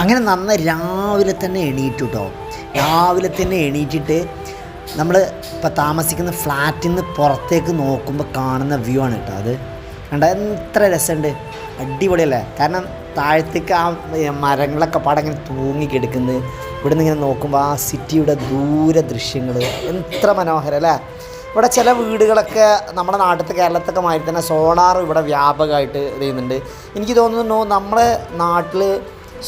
അങ്ങനെ രാവിലെ തന്നെ എണീറ്റു കേട്ടോ. രാവിലെ തന്നെ എണീറ്റിട്ട് നമ്മൾ ഇപ്പോൾ താമസിക്കുന്ന ഫ്ലാറ്റിൽ നിന്ന് പുറത്തേക്ക് നോക്കുമ്പോൾ കാണുന്ന വ്യൂ ആണ് കേട്ടോ. അത് കണ്ട എത്ര രസമുണ്ട്, അടിപൊളിയല്ലേ. കാരണം താഴത്തേക്ക് ആ മരങ്ങളൊക്കെ പാടങ്ങനെ തൂങ്ങിക്കിടക്കുന്നത്, ഇവിടെ നിന്ന് ഇങ്ങനെ നോക്കുമ്പോൾ ആ സിറ്റിയുടെ ദൂര ദൃശ്യങ്ങൾ എത്ര മനോഹരം അല്ലേ. ഇവിടെ ചില വീടുകളൊക്കെ നമ്മുടെ നാട്ടിലത്തെ കേരളത്തൊക്കെ മാതിരി തന്നെ സോളാർ ഇവിടെ വ്യാപകമായിട്ട് ചെയ്യുന്നുണ്ട്. എനിക്ക് തോന്നുന്നു നമ്മളെ നാട്ടിൽ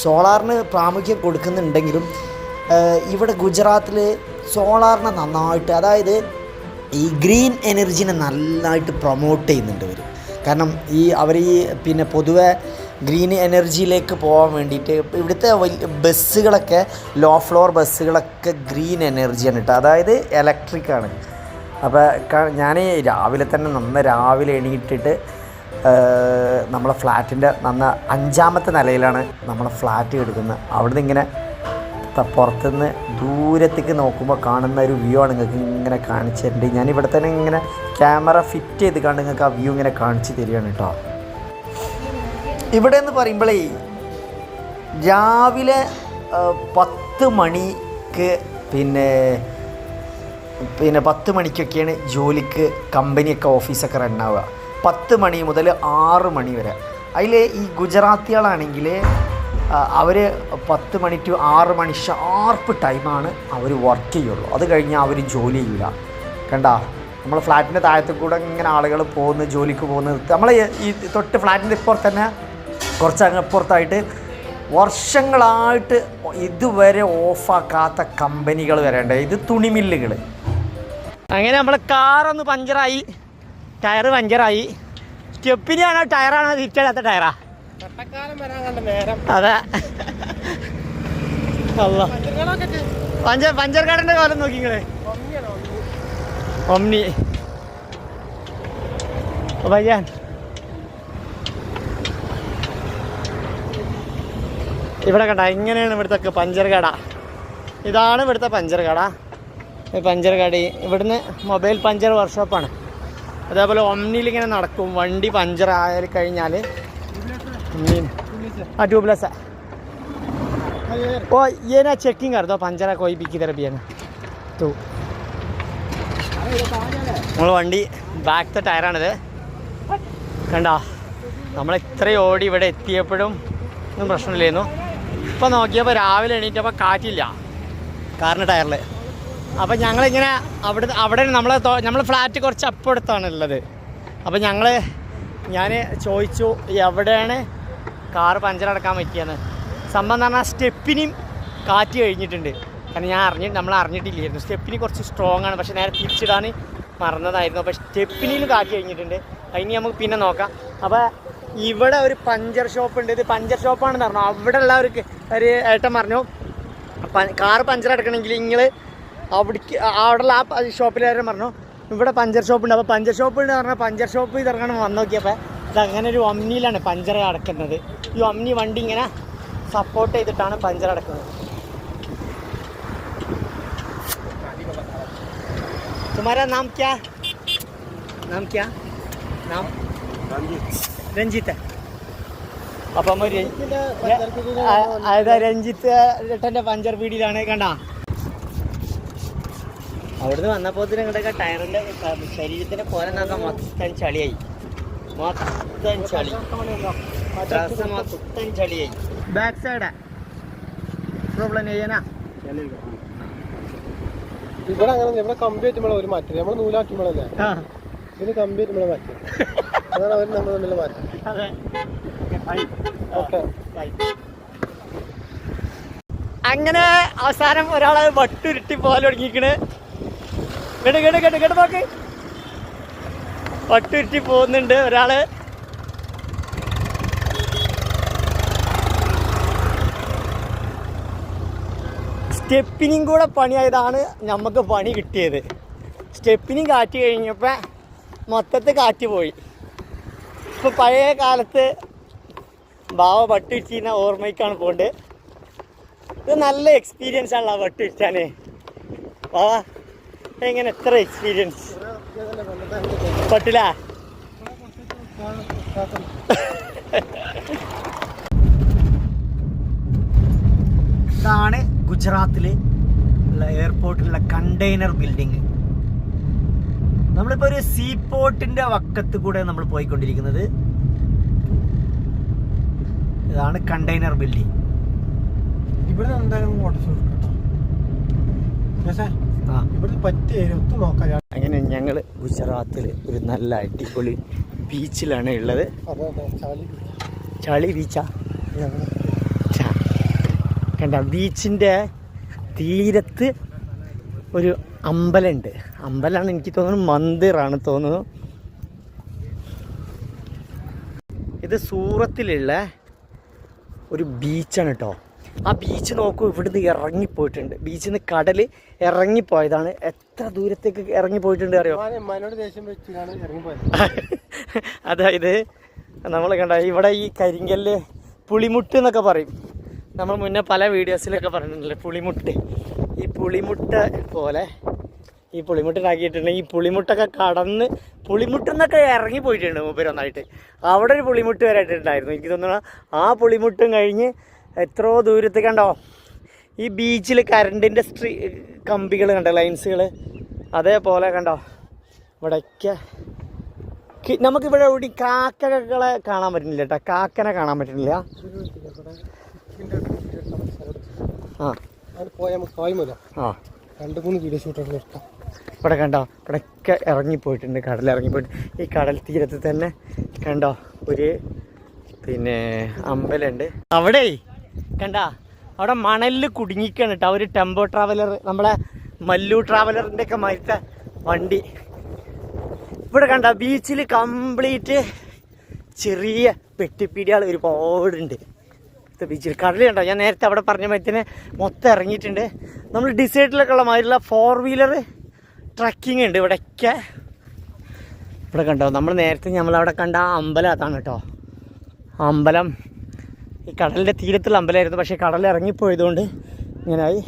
സോളാറിന് പ്രാമുഖ്യം കൊടുക്കുന്നുണ്ടെങ്കിലും ഇവിടെ ഗുജറാത്തിൽ സോളാറിനെ നന്നായിട്ട്, അതായത് ഈ ഗ്രീൻ എനർജീനെ നന്നായിട്ട് പ്രൊമോട്ട് ചെയ്യുന്നുണ്ട് ഇവർ. കാരണം അവർ പിന്നെ പൊതുവെ ഗ്രീൻ എനർജിയിലേക്ക് പോകാൻ വേണ്ടിയിട്ട് ഇവിടുത്തെ വലിയ ബസ്സുകളൊക്കെ, ലോ ഫ്ലോർ ബസ്സുകളൊക്കെ ഗ്രീൻ എനർജിയാണ് കേട്ടോ, അതായത് ഇലക്ട്രിക്കാണ്. അപ്പോൾ ഞാൻ രാവിലെ തന്നെ രാവിലെ എണീറ്റിട്ട് നമ്മളെ ഫ്ലാറ്റിൻ്റെ 5ാമത്തെ നിലയിലാണ് നമ്മളെ ഫ്ലാറ്റ് എടുക്കുന്നത്. അവിടുന്ന് ഇങ്ങനെ പുറത്തുനിന്ന് ദൂരത്തേക്ക് നോക്കുമ്പോൾ കാണുന്ന ഒരു വ്യൂ ആണ് നിങ്ങൾക്ക് ഇങ്ങനെ കാണിച്ചു തരുന്നുണ്ട്. ഞാൻ ഇവിടെ തന്നെ ഇങ്ങനെ ക്യാമറ ഫിറ്റ് ചെയ്ത് കണ്ട് നിങ്ങൾക്ക് ആ വ്യൂ ഇങ്ങനെ കാണിച്ചു തരികയാണ് കേട്ടോ. ഇവിടെ എന്ന് പറയുമ്പോഴേ രാവിലെ 10 മണിക്ക് പിന്നെ 10 മണിക്കൊക്കെയാണ് ജോലിക്ക് കമ്പനിയൊക്കെ ഓഫീസൊക്കെ റണ്ണാവുക. 10 മണി മുതൽ 6 മണി വരെ. അതിൽ ഈ ഗുജറാത്തികളാണെങ്കിൽ അവർ 10 മണി ടു 6 മണി ഷാർപ്പ് ടൈമാണ് അവർ വർക്ക് ചെയ്യുള്ളൂ. അത് കഴിഞ്ഞാൽ അവർ ജോലി ചെയ്യില്ല. കണ്ട നമ്മൾ ഫ്ലാറ്റിൻ്റെ താഴത്ത് കൂടെ ഇങ്ങനെ ആളുകൾ പോകുന്നു, ജോലിക്ക് പോകുന്നത്. നമ്മൾ ഈ തൊട്ട് ഫ്ലാറ്റിൻ്റെ ഇപ്പുറത്ത് തന്നെ കുറച്ച് അങ്ങപ്പുറത്തായിട്ട് വർഷങ്ങളായിട്ട് ഇതുവരെ ഓഫാക്കാത്ത കമ്പനികൾ വരേണ്ടത് ഇത് തുണിമില്ലുകൾ. അങ്ങനെ നമ്മൾ കാറൊന്ന് പഞ്ചറായി, ടയർ പഞ്ചറായി. സ്റ്റെപ്പിനാണോ ടയറാണോ തിരിച്ചടാത്ത ടയറാ? അതെ, പഞ്ചർ കാടൻ്റെ കാലം നോക്കി നിങ്ങള്. ഒമ്നി ഭയ്യാൻ ഇവിടെ കണ്ട, ഇങ്ങനെയാണ് ഇവിടുത്തെ പഞ്ചർ കട. ഇതാണ് ഇവിടുത്തെ പഞ്ചർ കട. ഈ പഞ്ചർ കട ഇവിടുന്ന് മൊബൈൽ പഞ്ചർ വർക്ക്ഷോപ്പാണ്. അതേപോലെ ഒമ്നിയിൽ ഇങ്ങനെ നടക്കും. വണ്ടി പഞ്ചർ ആയാൽ കഴിഞ്ഞാൽ ट्यूबलेस है वो ये ना चेकिंग कर दो पंचर है कोई भी किधर भी है ना तो നമ്മൾ വണ്ടി ബാക്കത്തെ ടയറാണിത്. കണ്ട നമ്മൾ ഇത്രയും ഓടി ഇവിടെ എത്തിയപ്പോഴും ഒന്നും പ്രശ്നമില്ലായിരുന്നു. ഇപ്പോൾ നോക്കിയപ്പോൾ രാവിലെ എണീറ്റപ്പോൾ കാറ്റില്ല കാറിൻ്റെ ടയറിൽ. അപ്പോൾ ഞങ്ങളിങ്ങനെ അവിടെ നമ്മൾ ഫ്ലാറ്റ് കുറച്ച് അപ്പുറത്താണ് ഉള്ളത്. അപ്പോൾ ഞാൻ ചോദിച്ചു എവിടെയാണ് കാറ് പഞ്ചറടക്കാൻ പറ്റിയെന്ന്. സംഭവം എന്ന് പറഞ്ഞാൽ സ്റ്റെപ്പിനും കാറ്റ് കഴിഞ്ഞിട്ടുണ്ട്. കാരണം നമ്മൾ അറിഞ്ഞിട്ടില്ലായിരുന്നു. സ്റ്റെപ്പിന് കുറച്ച് സ്ട്രോങ് ആണ്, പക്ഷേ നേരെ തിരിച്ചിടാൻ മറന്നതായിരുന്നു. അപ്പോൾ സ്റ്റെപ്പിനിലും കാറ്റ് കഴിഞ്ഞിട്ടുണ്ട്. അതിന് നമുക്ക് പിന്നെ നോക്കാം. അപ്പോൾ ഇവിടെ ഒരു പഞ്ചർ ഷോപ്പ് ഉണ്ട്. ഇത് പഞ്ചർ ഷോപ്പാണെന്ന് പറഞ്ഞു. അവിടെ ഉള്ള ഒരു ഏട്ടൻ പറഞ്ഞു കാറ് പഞ്ചർ അടക്കണമെങ്കിൽ നിങ്ങൾ അവിടേക്ക് ആ ഷോപ്പിലേരും പറഞ്ഞു ഇവിടെ പഞ്ചർ ഷോപ്പ് ഉണ്ട്. അപ്പോൾ പഞ്ചർ ഷോപ്പ് ഉണ്ട് പറഞ്ഞാൽ പഞ്ചർ ഷോപ്പ് ഇറങ്ങണം വന്ന് നോക്കിയപ്പോൾ ഇതങ്ങനെ ഒരു ഒമ്നിയിലാണ് പഞ്ചർ അടക്കുന്നത്. ഈ ഒമ്നി വണ്ടി ഇങ്ങനെ സപ്പോർട്ട് ചെയ്തിട്ടാണ് പഞ്ചർ അടക്കുന്നത്. तुम्हारा नाम क्या? नाम रंजीत है. അപ്പം രഞ്ജിത്ത് ഏട്ടൻ്റെ പഞ്ചർ പീടിയിലാണ്. കണ്ട അവിടുന്ന് വന്നപ്പോൾ ഇങ്ങോട്ടൊക്കെ ടയറിൻ്റെ ശരീരത്തിൻ്റെ പോലെ നിന്നൊക്കെ മൊത്തം ചളിയായി. മൊത്തം ചളിയായി. ബാക്ക് സൈഡ് പ്രോബ്ലം ചെയ്യാനാ ഇവിടെ അങ്ങനെ ഇവിടെ കമ്പി വെച്ചുമ്പോഴേ ഒരു മാറ്റം. നമ്മൾ നൂലാക്കുമ്പോഴല്ലേ ഇതിന് കമ്പി വെച്ചുമ്പോഴേ മാറ്റം. അതാണ് അവർ നമ്മൾ തമ്മിലുള്ള മാറ്റം. ഓക്കെ. അങ്ങനെ അവസാനം ഒരാളെ വട്ടുരുട്ടി പോലെ തുടങ്ങിക്കണ്. കേട്ട് നോക്ക്, വട്ടുരുട്ടി പോകുന്നുണ്ട് ഒരാള്. സ്റ്റെപ്പിനും കൂടെ പണിയായതാണ് നമുക്ക് പണി കിട്ടിയത്. സ്റ്റെപ്പിനും കാറ്റ് കഴിഞ്ഞപ്പോൾ മൊത്തത്തിൽ കാറ്റ് പോയി. ഇപ്പോൾ പഴയ കാലത്ത് ബാവ വട്ടുരുട്ടിന ഓർമ്മയ്ക്കാണ് പോകേണ്ടത്. ഇത് നല്ല എക്സ്പീരിയൻസ് ആണല്ലോ വട്ടുരുട്ടാൻ. ബാവ എങ്ങനെ എത്ര എക്സ്പീരിയൻസ് പറ്റില്ല? ഇതാണ് ഗുജറാത്തിൽ ഉള്ള എയർപോർട്ടിലുള്ള കണ്ടെയ്നർ ബിൽഡിങ്. നമ്മളിപ്പോൾ ഒരു സീ പോർട്ടിന്റെ വക്കത്ത് കൂടെ നമ്മൾ പോയിക്കൊണ്ടിരിക്കുന്നത്. ഇതാണ് കണ്ടെയ്നർ ബിൽഡിങ്. ഇവിടെ എന്തായാലും ഇവിടെ പറ്റിയ ഒത്തു നോക്കാം. അങ്ങനെ ഞങ്ങൾ ഗുജറാത്തിൽ ഒരു നല്ല അടിപൊളി ബീച്ചിലാണ് ഉള്ളത്. ചളി ബീച്ചാ കണ്ട. ബീച്ചിൻ്റെ തീരത്ത് ഒരു അമ്പലമുണ്ട്. അമ്പലമാണ് എനിക്ക് തോന്നുന്നു, മന്ദിറാണ് തോന്നുന്നു. ഇത് സൂറത്തിലുള്ള ഒരു ബീച്ചാണ് കേട്ടോ. ആ ബീച്ച് നോക്കൂ, ഇവിടുന്ന് ഇറങ്ങിപ്പോയിട്ടുണ്ട്. ബീച്ചിൽ നിന്ന് കടൽ ഇറങ്ങിപ്പോയതാണ്. എത്ര ദൂരത്തേക്ക് ഇറങ്ങിപ്പോയിട്ടുണ്ട് അറിയോ? അതായത് നമ്മൾ കണ്ട ഇവിടെ ഈ കരിങ്കല്ല് പുളിമുട്ട് എന്നൊക്കെ പറയും. നമ്മൾ മുന്നേ പല വീഡിയോസിലൊക്കെ പറഞ്ഞിട്ടുണ്ടല്ലോ പുളിമുട്ട്. ഈ പുളിമുട്ട പോലെ ഈ പുളിമുട്ടിനാക്കിയിട്ടുണ്ടെങ്കിൽ ഈ പുളിമുട്ടൊക്കെ കടന്ന് പുളിമുട്ടെന്നൊക്കെ ഇറങ്ങിപ്പോയിട്ടുണ്ട് മൂപ്പരൊന്നായിട്ട്. അവിടെ ഒരു പുളിമുട്ട് വരായിട്ടുണ്ടായിരുന്നു. എനിക്ക് തോന്നുന്നു ആ പുളിമുട്ടും കഴിഞ്ഞ് എത്രയോ ദൂരത്ത് കണ്ടോ ഈ ബീച്ചിൽ കറണ്ടിൻ്റെ കമ്പികൾ കണ്ടോ, ലൈൻസുകൾ. അതേപോലെ കണ്ടോ ഇവിടെയൊക്കെ നമുക്കിവിടെ എവിടെ കാക്കകളെ കാണാൻ പറ്റുന്നില്ല കേട്ടോ. കാക്കനെ കാണാൻ പറ്റുന്നില്ല. ഇവിടെ കണ്ടോ ഇവിടെയൊക്കെ ഇറങ്ങിപ്പോയിട്ടുണ്ട്, കടലിറങ്ങിപ്പോയിട്ട്. ഈ കടൽ തീരത്ത് തന്നെ കണ്ടോ ഒരു അമ്പലമുണ്ട്. അവിടെ കണ്ട അവിടെ മണലിൽ കുടുങ്ങിക്കാണ് കേട്ടോ ഒരു ടെമ്പോ ട്രാവലർ, നമ്മളെ മല്ലു ട്രാവലറിൻ്റെ ഒക്കെ മരുത്ത വണ്ടി. ഇവിടെ കണ്ട ബീച്ചിൽ കംപ്ലീറ്റ് ചെറിയ പെട്ടിപ്പീടികൾ ഒരുപാടുണ്ട്. ബീച്ചിൽ കടൽ കണ്ടോ, ഞാൻ നേരത്തെ അവിടെ പറഞ്ഞ മരത്തിന് മൊത്തം ഇറങ്ങിയിട്ടുണ്ട്. നമ്മൾ ഡിസൈഡിലൊക്കെ ഉള്ള മാതിരിയുള്ള 4 വീലർ ട്രക്കിംഗ് ഉണ്ട് ഇവിടെയൊക്കെ. ഇവിടെ കണ്ടോ നമ്മൾ നേരത്തെ നമ്മളവിടെ കണ്ട ആ അമ്പലം അതാണ് കേട്ടോ. ആ അമ്പലം ഈ കടലിൻ്റെ തീരത്തുള്ള അമ്പലമായിരുന്നു. പക്ഷേ കടൽ ഇറങ്ങിപ്പോയതുകൊണ്ട് ഇങ്ങനെയായി.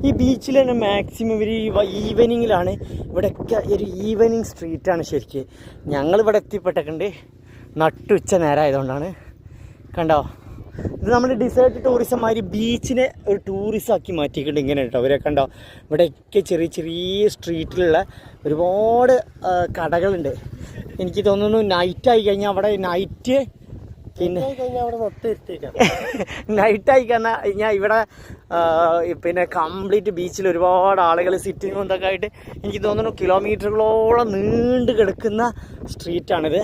ഈ ബീച്ചിൽ തന്നെ മാക്സിമം ഇവർ ഈവനിങ്ങിലാണ്. ഇവിടെയൊക്കെ ഒരു ഈവനിങ് സ്ട്രീറ്റാണ് ശരിക്ക്. ഞങ്ങളിവിടെ എത്തിപ്പെട്ടിട്ടുണ്ട് നട്ടുച്ച നേരമായതുകൊണ്ടാണ്. കണ്ടോ ഇത് നമ്മുടെ ഡിസേർട്ട് ടൂറിസം മാതിരി ബീച്ചിനെ ഒരു ടൂറിസം ആക്കി മാറ്റിയിട്ടുണ്ട്. ഇങ്ങനെ കേട്ടോ അവരെ കണ്ടോ ഇവിടെയൊക്കെ ചെറിയ ചെറിയ സ്ട്രീറ്റിലുള്ള ഒരുപാട് കടകളുണ്ട്. എനിക്ക് തോന്നുന്നു നൈറ്റായി കഴിഞ്ഞാൽ അവിടെ നൈറ്റ് നൈറ്റായി കഴിഞ്ഞാൽ ഇവിടെ കംപ്ലീറ്റ് ബീച്ചിൽ ഒരുപാട് ആളുകൾ സിറ്റിങ്ങും ഇതൊക്കെ ആയിട്ട് എനിക്ക് തോന്നുന്നു കിലോമീറ്ററുകളോളം നീണ്ടു കിടക്കുന്ന സ്ട്രീറ്റാണിത്.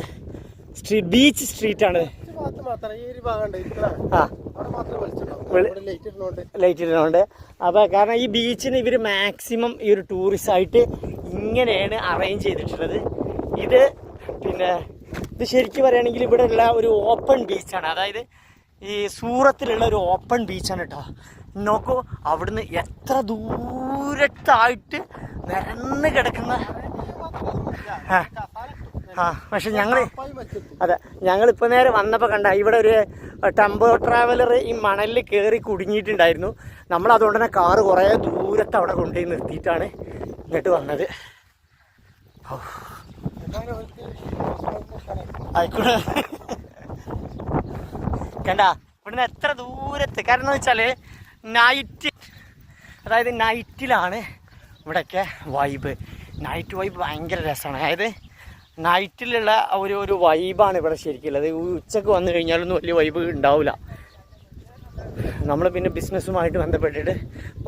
ബീച്ച് സ്ട്രീറ്റാണിത്. ലൈറ്റ് ഇടുന്നുണ്ട്. അപ്പോൾ കാരണം ഈ ബീച്ചിന് ഇവർ മാക്സിമം ഈ ഒരു ടൂറിസമായിട്ട് ഇങ്ങനെയാണ് അറേഞ്ച് ചെയ്തിട്ടുള്ളത്. ഇത് ഇത് ശരിക്കും പറയുകയാണെങ്കിൽ ഇവിടെ ഉള്ള ഒരു ഓപ്പൺ ബീച്ചാണ്. അതായത് ഈ സൂറത്തിലുള്ള ഒരു ഓപ്പൺ ബീച്ചാണ് കേട്ടോ. നോക്കൂ അവിടുന്ന് എത്ര ദൂരത്തായിട്ട് നിരന്ന് കിടക്കുന്ന. പക്ഷെ ഞങ്ങളിപ്പോൾ നേരെ വന്നപ്പോൾ കണ്ട ഇവിടെ ഒരു ടെമ്പോ ട്രാവലർ ഈ മണലിൽ കയറി കുടുങ്ങിയിട്ടുണ്ടായിരുന്നു. നമ്മളതുകൊണ്ട് തന്നെ കാറ് കുറേ ദൂരത്ത് അവിടെ കൊണ്ടുപോയി നിർത്തിയിട്ടാണ് ഇങ്ങോട്ട് വന്നത്. ആയിക്കോട്ടെ കണ്ട ഇവിടുന്ന് എത്ര ദൂരത്ത്. കാരണം എന്ന് വെച്ചാൽ അതായത് നൈറ്റിലാണ് ഇവിടെയൊക്കെ വൈബ്. നൈറ്റ് വൈബ് ഭയങ്കര രസമാണ്. അതായത് നൈറ്റിലുള്ള ഒരു വൈബാണ് ഇവിടെ ശരിക്കുള്ളത്. ഉച്ചക്ക് വന്നു കഴിഞ്ഞാലൊന്നും വലിയ വൈബ് ഉണ്ടാവില്ല. നമ്മൾ ബിസിനസ്സുമായിട്ട് ബന്ധപ്പെട്ടിട്ട്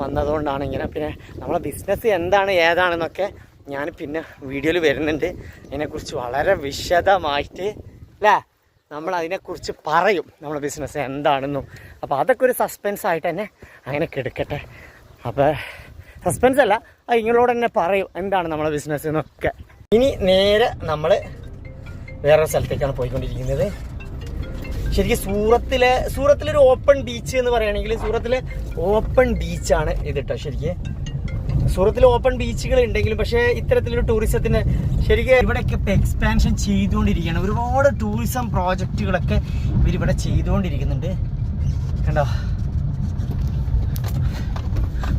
വന്നതുകൊണ്ടാണ് ഇങ്ങനെ. നമ്മളെ ബിസിനസ് എന്താണ് ഏതാണെന്നൊക്കെ ഞാൻ വീഡിയോയിൽ വരുന്നുണ്ട്. അതിനെക്കുറിച്ച് വളരെ വിശദമായിട്ട് അല്ലേ നമ്മൾ അതിനെക്കുറിച്ച് പറയും, നമ്മളെ ബിസിനസ് എന്താണെന്നും. അപ്പോൾ അതൊക്കെ ഒരു സസ്പെൻസ് ആയിട്ട് തന്നെ അങ്ങനെ കിടക്കട്ടെ. അപ്പോൾ സസ്പെൻസ് അല്ല, നിങ്ങളോട് തന്നെ പറയും എന്താണ് നമ്മളെ ബിസിനസ് എന്നൊക്കെ. ഇനി നേരെ നമ്മൾ വേറൊരു സ്ഥലത്തേക്കാണ് പോയിക്കൊണ്ടിരിക്കുന്നത്. ശരിക്കും സൂറത്തിലൊരു ഓപ്പൺ ബീച്ച് എന്ന് പറയുകയാണെങ്കിൽ സൂറത്തിലെ ഓപ്പൺ ബീച്ചാണ് ഇത് കേട്ടോ. ശരിക്കും സൂറത്തിൽ ഓപ്പൺ ബീച്ചുകൾ ഉണ്ടെങ്കിലും പക്ഷേ ഇത്തരത്തിലൊരു ടൂറിസത്തിന് ശരിക്കും ഇവിടെയൊക്കെ ഇപ്പോൾ എക്സ്പാൻഷൻ ചെയ്തുകൊണ്ടിരിക്കുകയാണ്. ഒരുപാട് ടൂറിസം പ്രോജക്റ്റുകളൊക്കെ ഇവരിവിടെ ചെയ്തുകൊണ്ടിരിക്കുന്നുണ്ട്. കണ്ടോ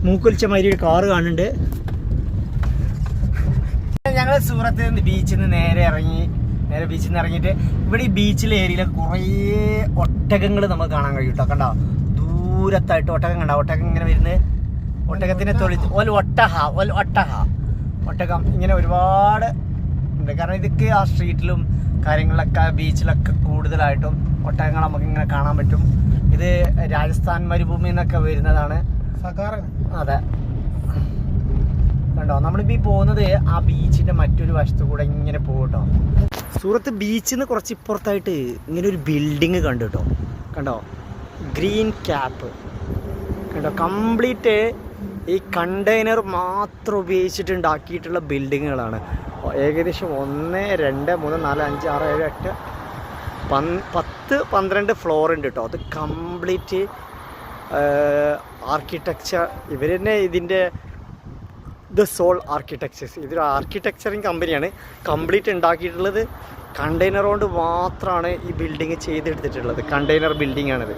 മൂക്കൊലിച്ച മാതിരി ഒരു കാറ് കാണുന്നുണ്ട്. ഞങ്ങൾ സൂറത്തിൽ നിന്ന് ബീച്ചിൽ നിന്ന് നേരെ ബീച്ചിൽ നിന്ന് ഇറങ്ങിയിട്ട് ഇവിടെ ഈ ബീച്ചിലെ ഏരിയയിലെ കുറേ ഒട്ടകങ്ങൾ നമുക്ക് കാണാൻ കഴിയും കേട്ടോ. കണ്ടോ ദൂരത്തായിട്ട് ഒട്ടകം കണ്ട ഒട്ടകം ഇങ്ങനെ വരുന്നത് ഒട്ടകത്തിനെ ഒട്ടകം ഇങ്ങനെ ഒരുപാട് ഉണ്ട്. കാരണം ഇതൊക്കെ ആ സ്ട്രീറ്റിലും കാര്യങ്ങളിലൊക്കെ ബീച്ചിലൊക്കെ കൂടുതലായിട്ടും ഒട്ടകങ്ങൾ നമുക്ക് ഇങ്ങനെ കാണാൻ പറ്റും. ഇത് രാജസ്ഥാൻ മരുഭൂമി എന്നൊക്കെ വരുന്നതാണ്. അതെ കണ്ടോ, നമ്മളിപ്പോൾ ഈ പോകുന്നത് ആ ബീച്ചിൻ്റെ മറ്റൊരു വശത്തു കൂടെ ഇങ്ങനെ പോകും കേട്ടോ. സൂറത്ത് ബീച്ചിൽ നിന്ന് കുറച്ച് ഇപ്പുറത്തായിട്ട് ഇങ്ങനെ ഒരു ബിൽഡിങ് കണ്ടു കേട്ടോ. കണ്ടോ, ഗ്രീൻ ക്യാപ്പ് കണ്ടോ. കംപ്ലീറ്റ് ഈ കണ്ടെയ്നർ മാത്രം ഉപയോഗിച്ചിട്ട് ഉണ്ടാക്കിയിട്ടുള്ള ബിൽഡിങ്ങുകളാണ്. ഏകദേശം 1 2 3 4 5 6 7 8 10 12 ഫ്ലോർ ഉണ്ട് കേട്ടോ. അത് കംപ്ലീറ്റ് ആർക്കിടെക്ചർ ഇവർ തന്നെ ഇതിൻ്റെ ദ സോൾ ആർക്കിടെക്ചേഴ്സ്, ഇതൊരു ആർക്കിടെക്ചറിങ് കമ്പനിയാണ്. കംപ്ലീറ്റ് ഉണ്ടാക്കിയിട്ടുള്ളത് കണ്ടെയ്നർ കൊണ്ട് മാത്രമാണ് ഈ ബിൽഡിങ് ചെയ്തെടുത്തിട്ടുള്ളത്. കണ്ടെയ്നർ ബിൽഡിംഗ് ആണിത്.